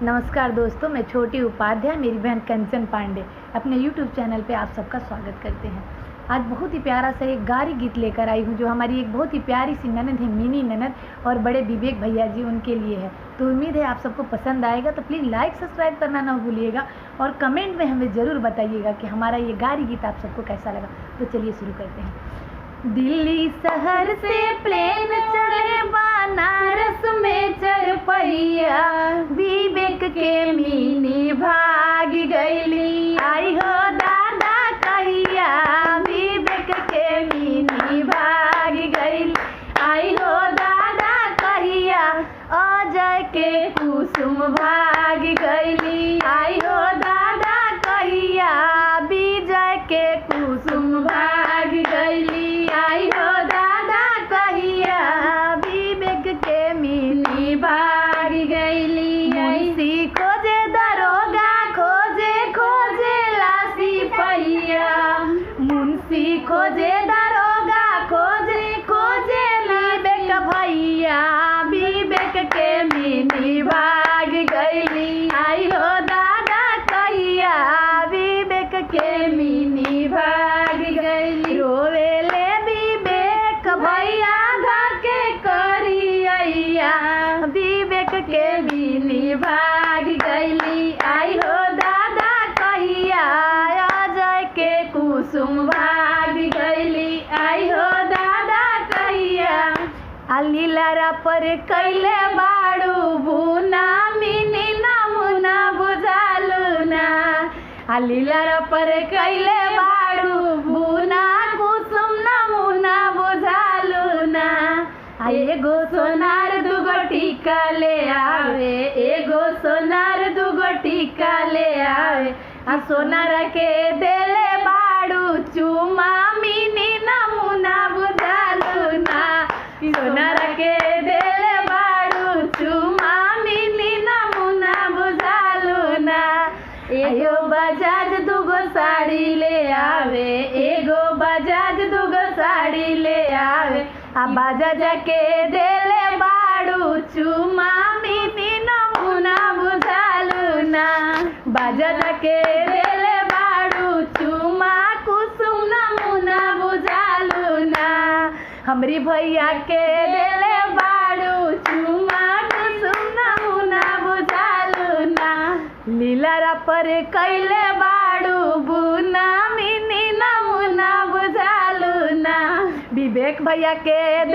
नमस्कार दोस्तों, मैं छोटी उपाध्याय, मेरी बहन कंचन पांडे अपने YouTube चैनल पे आप सबका स्वागत करते हैं। आज बहुत ही प्यारा सा एक गारी गीत लेकर आई हूँ जो हमारी एक बहुत ही प्यारी सी ननद है, मिनी ननद, और बड़े विवेक भैया जी उनके लिए है। तो उम्मीद है आप सबको पसंद आएगा। तो प्लीज़ लाइक सब्सक्राइब करना ना भूलिएगा और कमेंट में हमें ज़रूर बताइएगा कि हमारा ये गारी गीत आप सबको कैसा लगा। तो चलिए शुरू करते हैं। दिल्ली शहर से प्लेन चले बनारस में चरपैया, विवेक के मिनी भाग गईली, आई हो दादा कहिया, विवेक के मिनी भाग गईली, आई हो दादा कहिया, अजय के कुसुम भाग गईली, आई हो दादा कहिया, विजय के कुसुम भाग गईली, आई हो दादा कहिया, विवेक के मिनी भाग गईली। मुंशी खोजे दरोगा, खोजे खोजे लासी पहिया, मुंशी खोजे दरोगा, खोजे खोजे विवेक भैया, विवेक के मिनी भाग गईली, आई हो दादा कहिया, विवेक के मिनी भाग गईली। रोवेले विवेक भैया धके करिया, विवेक के मिनी भाग गईली, आई हो दादा कहिया, अजय के कुसुम भाग गईली, आई हो दादा कहिया। लीलारा पर कैले बाड़ू भूना, मिनी नमुना बुझालू ना, लीलारा पर कैले बाड़ू भूना, कुसुम नमुना बुझालू ना। एगो सोनार दुगो टीका ले आवे, एगो सोनार दुगो टीका ले आवे, सोनार के देले बाड़ू चुमा, मिनी नमुना बुझालू ना, सोनार के देले बाड़ू चुमा, मिनी नमुना बुझालू ना। एगो बजाज दुगो साड़ी ले आवे, एगो बजाज दुगो साड़ी ले आवे, बजाज के देले बाड़ू चुमा, मिनी नमुना बुझालू ना, बजाज के देले बाड़ू चुमा, कुसुम नमुना बुझालू ना। हमरी भैया के देले बाड़ू चुमा, कुसुम नमुना बुझालू ना। लीलारा पर कैले बाड़ू बुना, मिनी नमुना बुझालू ना, विवेक भैया के